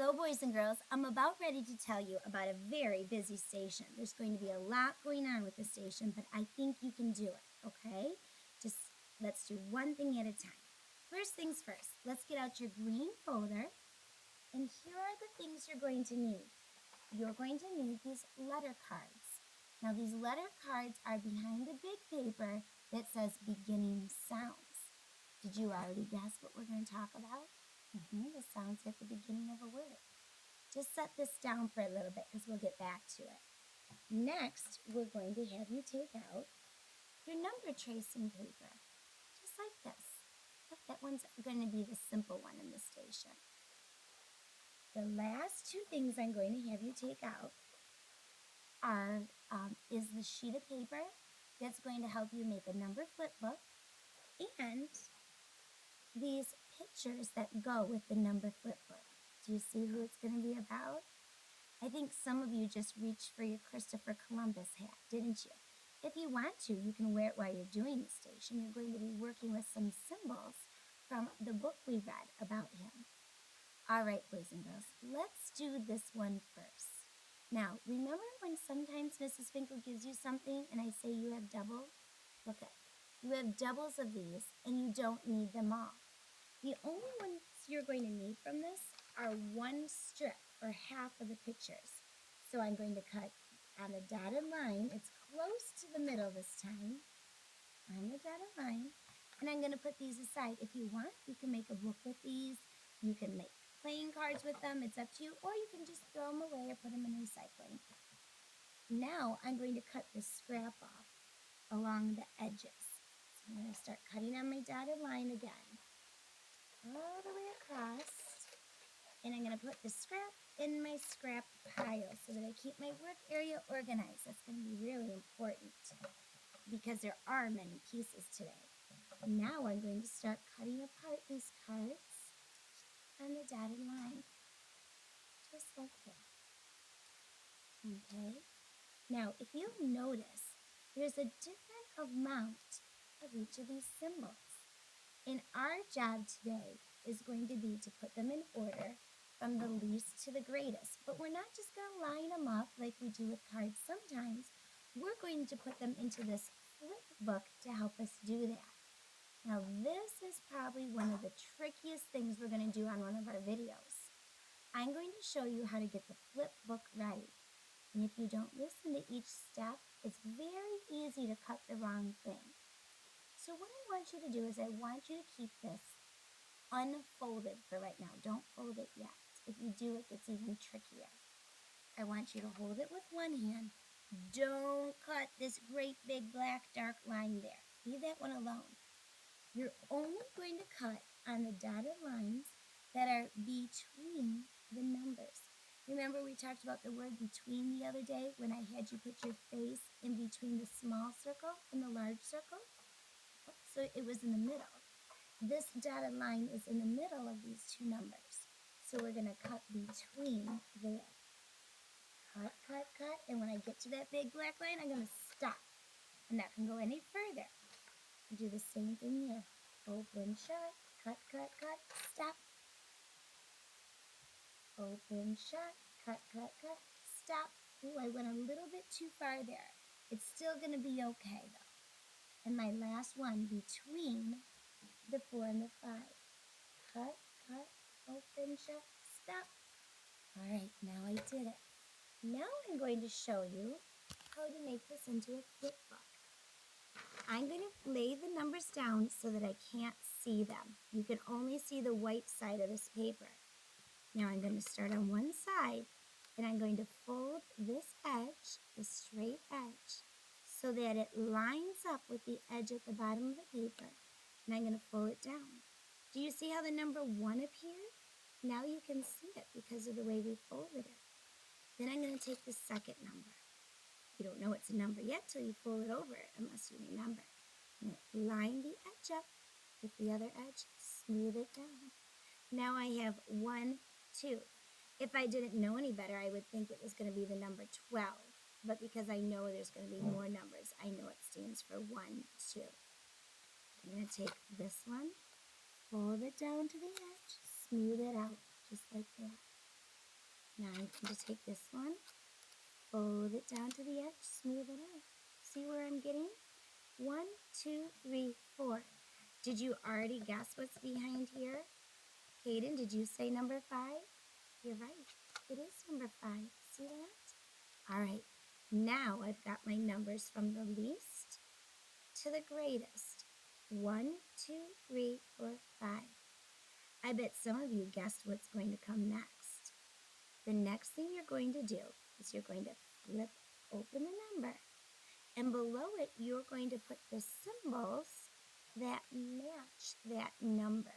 So, boys and girls, I'm about ready to tell you about a very busy station. There's going to be a lot going on with the station, but I think you can do it, okay? Just let's do one thing at a time. First things first, let's get out your green folder, and here are the things you're going to need. You're going to need these letter cards. Now, these letter cards are behind the big paper that says beginning sounds. Did you already guess what we're going to talk about? The sounds at the beginning of a word. Just set this down for a little bit because we'll get back to it. Next, we're going to have you take out your number tracing paper, just like this. Look, that one's going to be the simple one in the station. The last two things I'm going to have you take out is the sheet of paper that's going to help you make a number flip book and these pictures that go with the number flip book. Do you see who it's going to be about? I think some of you just reached for your Christopher Columbus hat, didn't you? If you want to, you can wear it while you're doing the station. You're going to be working with some symbols from the book we read about him. All right, boys and girls, let's do this one first. Now, remember when sometimes Mrs. Finkel gives you something and I say you have double? Look at it. You have doubles of these and you don't need them all. The only ones you're going to need from this are one strip or half of the pictures. So I'm going to cut on the dotted line. It's close to the middle this time. On the dotted line. And I'm going to put these aside. If you want, you can make a book with these. You can make playing cards with them. It's up to you. Or you can just throw them away or put them in recycling. Now I'm going to cut the scrap off along the edges. So I'm going to start cutting on my dotted line again. All the way across, and I'm going to put the scrap in my scrap pile so that I keep my work area organized. That's going to be really important because there are many pieces today. Now I'm going to start cutting apart these cards on the dotted line, just like that. Okay? Now, if you notice, there's a different amount of each of these symbols. And our job today is going to be to put them in order from the least to the greatest. But we're not just going to line them up like we do with cards sometimes. We're going to put them into this flip book to help us do that. Now, this is probably one of the trickiest things we're going to do on one of our videos. I'm going to show you how to get the flip book ready. And if you don't listen to each step, it's very easy to cut the wrong thing. So what I want you to do is I want you to keep this unfolded for right now. Don't fold it yet. If you do, it gets even trickier. I want you to hold it with one hand. Don't cut this great big black dark line there. Leave that one alone. You're only going to cut on the dotted lines that are between the numbers. Remember we talked about the word between the other day when I had you put your face in between the small circle and the large circle? So it was in the middle. This dotted line is in the middle of these two numbers. So we're going to cut between there. Cut, cut, cut. And when I get to that big black line, I'm going to stop. I'm not going to go any further. Do the same thing here. Open, shut, cut, cut, cut, stop. Open, shut, cut, cut, cut, stop. Ooh, I went a little bit too far there. It's still going to be okay though. And my last one between the 4 and the 5. Cut, cut, open, shut, stop. All right, now I did it. Now I'm going to show you how to make this into a flip book. I'm going to lay the numbers down so that I can't see them. You can only see the white side of this paper. Now I'm going to start on one side, and I'm going to fold this edge, the straight edge, so that it lines up with the edge at the bottom of the paper. And I'm going to fold it down. Do you see how the number 1 appeared? Now you can see it because of the way we folded it. Then I'm going to take the second number. You don't know it's a number yet till you fold it over unless you remember. I'm going to line the edge up with the other edge, smooth it down. Now I have 1, 2. If I didn't know any better, I would think it was going to be the number 12. But because I know there's going to be more numbers, I know it stands for 1, 2. I'm going to take this one, fold it down to the edge, smooth it out, just like that. Now I'm going to take this one, fold it down to the edge, smooth it out. See where I'm getting? 1, 2, 3, 4. Did you already guess what's behind here? Hayden, did you say number 5? You're right. It is number 5. See that? All right. Now I've got my numbers from the least to the greatest. 1, 2, 3, 4, 5. I bet some of you guessed what's going to come next. The next thing you're going to do is you're going to flip open the number. And below it, you're going to put the symbols that match that number.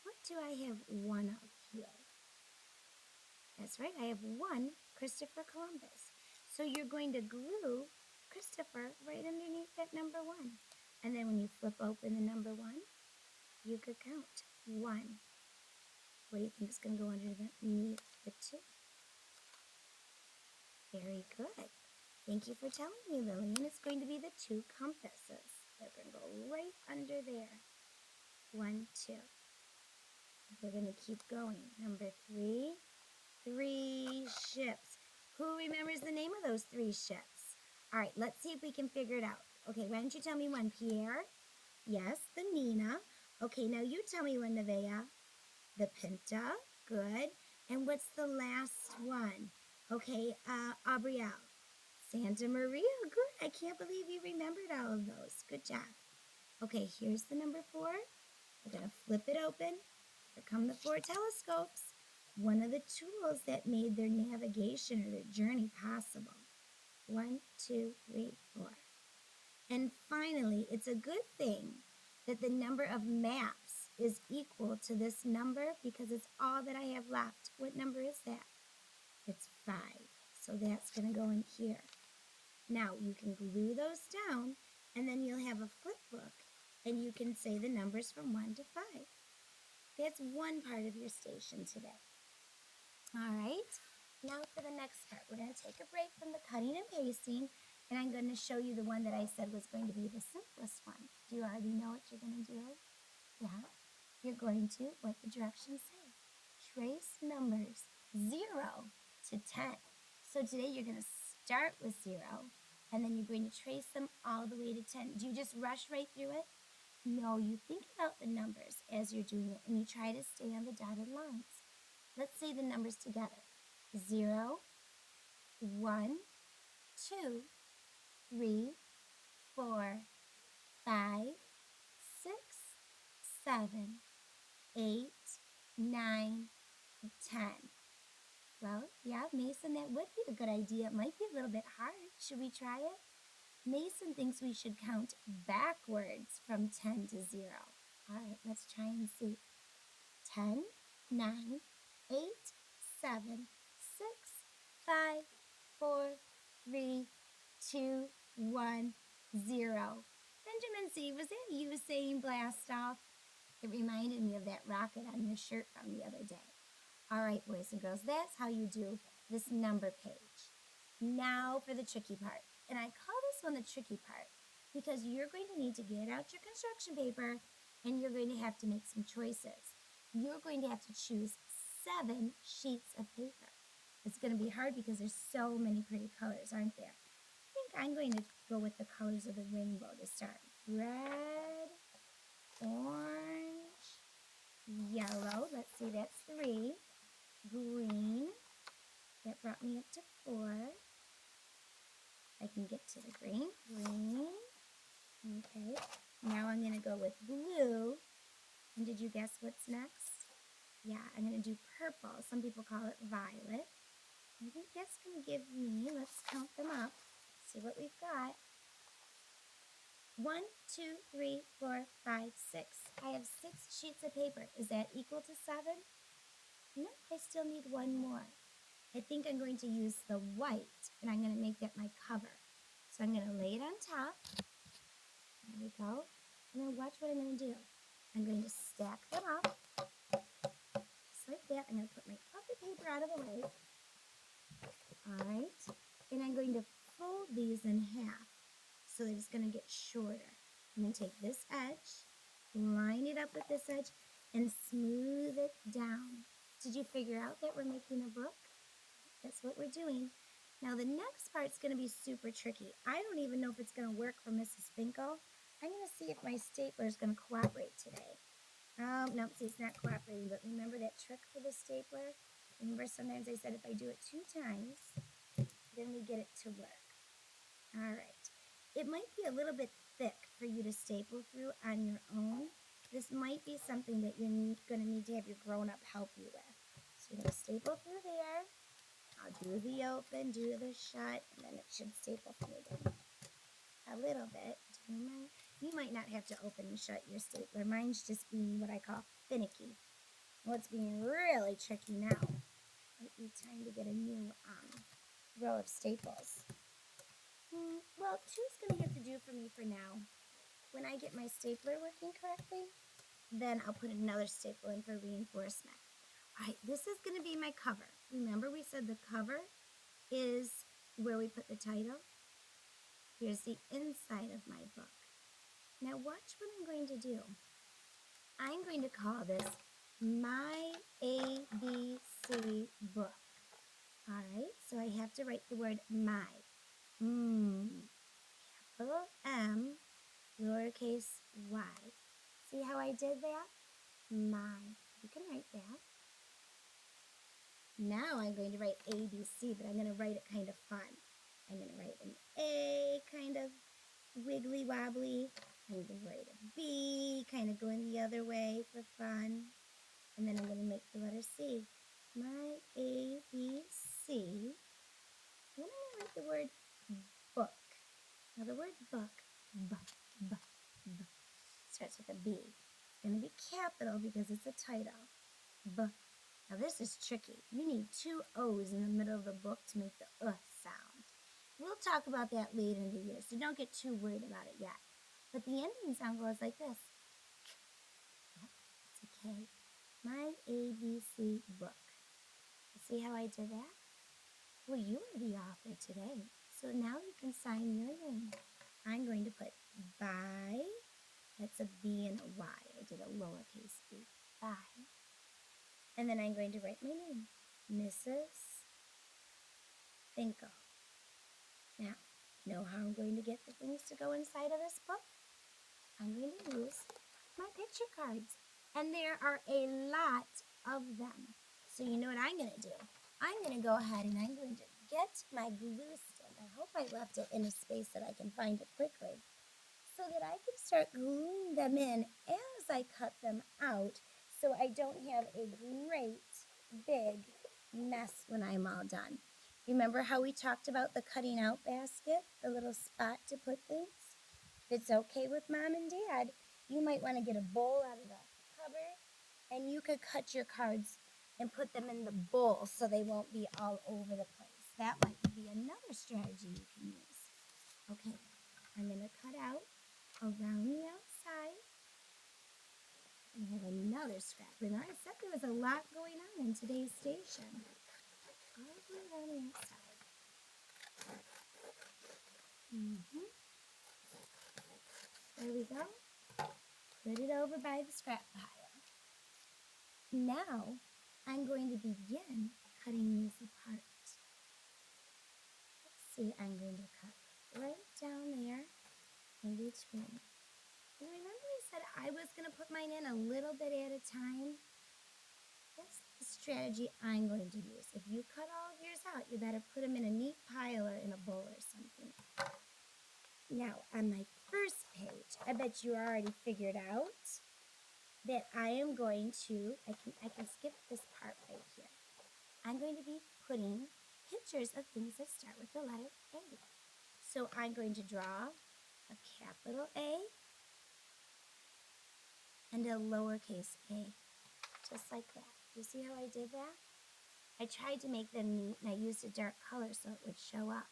What do I have one of here? That's right, I have 1 Christopher Columbus. So you're going to glue Christopher right underneath that number 1. And then when you flip open the number 1, you could count 1. What do you think is going to go underneath the 2? Very good. Thank you for telling me, Lillian. It's going to be the 2 compasses. They're going to go right under there. 1, 2. We're going to keep going. Number 3, 3 ships. Who remembers the name of those 3 ships? All right, let's see if we can figure it out. Okay, why don't you tell me one, Pierre? Yes, the Nina. Okay, now you tell me one, Nevaeh. The Pinta. Good. And what's the last one? Okay, Aubrielle. Santa Maria. Good. I can't believe you remembered all of those. Good job. Okay, here's the number 4. We're going to flip it open. Here come the 4 telescopes. One of the tools that made their navigation or their journey possible. 1, 2, 3, 4. And finally, it's a good thing that the number of maps is equal to this number because it's all that I have left. What number is that? It's 5. So that's going to go in here. Now, you can glue those down, and then you'll have a flip book, and you can say the numbers from 1 to 5. That's one part of your station today. All right, now for the next part. We're going to take a break from the cutting and pasting, and I'm going to show you the one that I said was going to be the simplest one. Do you already know what you're going to do? Yeah, you're going to, what the directions say, trace numbers 0 to 10. So today you're going to start with 0, and then you're going to trace them all the way to 10. Do you just rush right through it? No, you think about the numbers as you're doing it, and you try to stay on the dotted lines. Let's say the numbers together. 0, 1, 2, 3, 4, 5, 6, 7, 8, 9, 10. Well, yeah, Mason, that would be a good idea. It might be a little bit hard. Should we try it? Mason thinks we should count backwards from 10 to 0. All right, let's try and see. 10, 9, 8, 7, 6, 5, 4, 3, 2, 1, 0. Benjamin C., was that you saying blast off? It reminded me of that rocket on your shirt from the other day. All right, boys and girls, that's how you do this number page. Now for the tricky part. And I call this one the tricky part because you're going to need to get out your construction paper and you're going to have to make some choices. You're going to have to choose 7 sheets of paper. It's going to be hard because there's so many pretty colors, aren't there? I think I'm going to go with the colors of the rainbow to start. Red, orange, yellow. Let's see, that's 3. Green. That brought me up to 4. I can get to the green. Green. Okay. Now I'm going to go with blue. And did you guess what's next? Yeah, I'm going to do purple. Some people call it violet. I think that's going to give me, let's count them up, see what we've got. 1, 2, 3, 4, 5, 6. I have 6 sheets of paper. Is that equal to 7? No, I still need one more. I think I'm going to use the white, and I'm going to make that my cover. So I'm going to lay it on top. There we go. And then watch what I'm going to do. I'm going to stack them up. Just like that. I'm going to put my other paper out of the way. All right. And I'm going to fold these in half so that it's going to get shorter. I'm going to take this edge, line it up with this edge, and smooth it down. Did you figure out that we're making a book? That's what we're doing. Now the next part's going to be super tricky. I don't even know if it's going to work for Mrs. Finkel. I'm going to see if my stapler is going to cooperate today. No, see, it's not cooperating, but remember that trick for the stapler? Remember sometimes I said if I do it 2 times, then we get it to work. All right. It might be a little bit thick for you to staple through on your own. This might be something that you're going to need to have your grown-up help you with. So you're going to staple through there. I'll do the open, do the shut, and then it should staple for me then. A little bit. You might not have to open and shut your stapler. Mine's just being what I call finicky. Well, it's being really tricky now. Might be time to get a new row of staples. Well, 2's going to have to do for me for now. When I get my stapler working correctly, then I'll put another staple in for reinforcement. All right, this is going to be my cover. Remember we said the cover is where we put the title? Here's the inside of my book. Now watch what I'm going to do. I'm going to call this My ABC Book. All right, so I have to write the word my. Capital M, lowercase y. See how I did that? My. You can write that. Now I'm going to write ABC, but I'm going to write it kind of fun. I'm going to write an A, kind of wiggly wobbly. I'm going to write a B, kind of going the other way for fun. And then I'm going to make the letter C. My ABC. Then I'm going to write the word book. Now the word book, starts with a B. It's going to be capital because it's a title. Now this is tricky. You need 2 O's in the middle of the book to make the sound. We'll talk about that later in the year, so don't get too worried about it yet. But the ending sound goes like this. It's a K. My ABC book. See how I did that? Well, you are the author today, so now you can sign your name. I'm going to put by, that's a B and a Y. I did a lowercase b, by. And then I'm going to write my name, Mrs. Finkel. Now, know how I'm going to get the things to go inside of this book? I'm going to use my picture cards. And there are a lot of them. So you know what I'm going to do? I'm going to go ahead and I'm going to get my glue stick. I hope I left it in a space that I can find it quickly, so that I can start gluing them in as I cut them out, so I don't have a great big mess when I'm all done. Remember how we talked about the cutting out basket, the little spot to put things? If it's okay with Mom and Dad, you might want to get a bowl out of the cupboard, and you could cut your cards and put them in the bowl so they won't be all over the place. That might be another strategy you can use. Okay, I'm going to cut out around the outside. And I have another scrap. Remember, I said there was a lot going on in today's station. All the way around the outside. There we go. Put it over by the scrap pile. Now, I'm going to begin cutting these apart. Let's see, I'm going to cut right down there in between. And remember I said I was going to put mine in a little bit at a time? That's the strategy I'm going to use. If you cut all of yours out, you better put them in a neat pile or in a bowl or something. Now, on my first page, I bet you already figured out that I am going to, I can skip this part right here. I'm going to be putting pictures of things that start with the letter A. So I'm going to draw a capital A and a lowercase a, just like that. You see how I did that? I tried to make them neat, and I used a dark color so it would show up.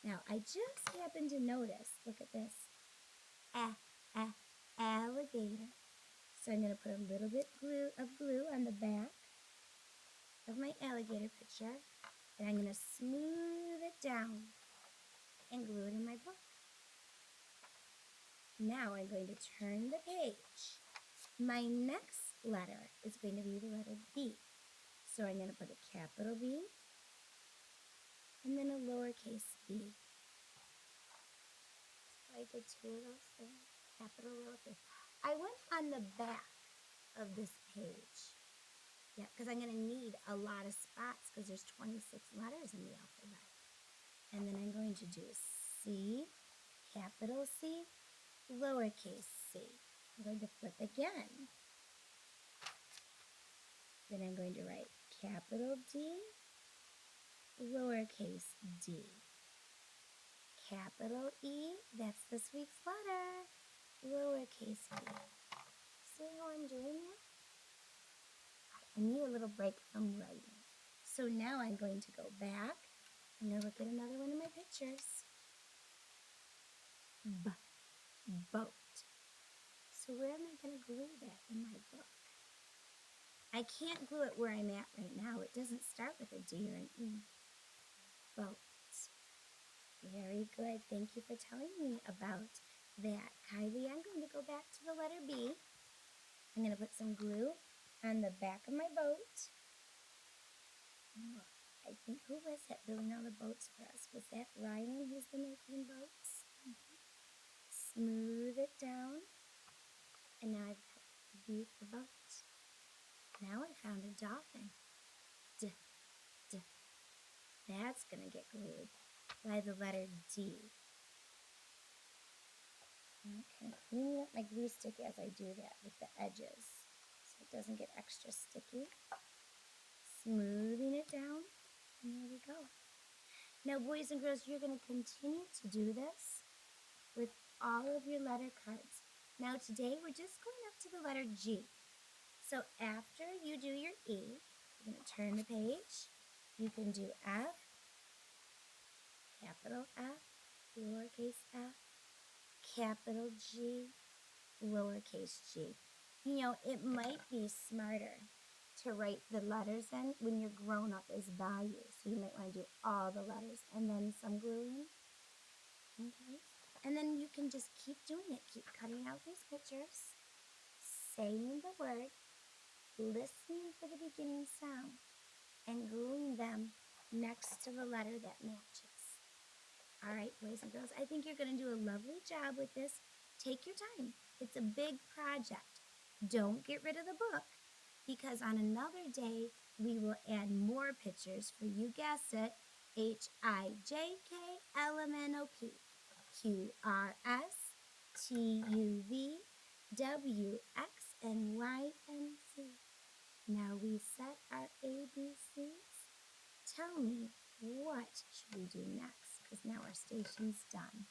Now, I just happened to notice, look at this, alligator. So I'm going to put a little bit of glue on the back of my alligator picture, and I'm going to smooth it down and glue it in my book. Now I'm going to turn the page. My next letter is going to be the letter B. So I'm going to put a capital B and then a lowercase b. So I did two of those things, capital, lowercase. I went on the back of this page. Yeah, because I'm going to need a lot of spots because there's 26 letters in the alphabet. And then I'm going to do C, capital C, lowercase c. I'm going to flip again. Then I'm going to write capital D, lowercase d. Capital E, that's this week's letter, lowercase b. See how I'm doing that? I need a little break from writing. So now I'm going to go back. I'm going to look at another one of my pictures. Boat. So where am I going to glue that in my book? I can't glue it where I'm at right now. It doesn't start with a D or an E. Boat. Very good. Thank you for telling me about that, Kylie. I'm going to go back to the letter B. I'm going to put some glue on the back of my boat. Oh, I think, who was that building all the boats for us? Was that Rylan who's been making boats? Smooth it down. And now I've got the B for boat. Now I found a dolphin. D. That's going to get glued by the letter D. Okay, cleaning up my glue stick as I do that with the edges so it doesn't get extra sticky. Smoothing it down, and there we go. Now, boys and girls, you're going to continue to do this with all of your letter cards. Now, today we're just going up to the letter G. So after you do your E, you're going to turn the page. You can do F, capital F, lowercase f, capital G, lowercase g. You know, it might be smarter to write the letters in when you're grown up as values. So you might want to do all the letters and then some gluing. Okay? And then you can just keep doing it. Keep cutting out these pictures, saying the word, listening for the beginning sound, and gluing them next to the letter that matches. All right, boys and girls, I think you're going to do a lovely job with this. Take your time. It's a big project. Don't get rid of the book because on another day, we will add more pictures for, you guessed it, HIJKLMNOP, QRS, TUVWX, and YNZ. Now we set our ABCs. Tell me, what should we do next? Because now our station's done.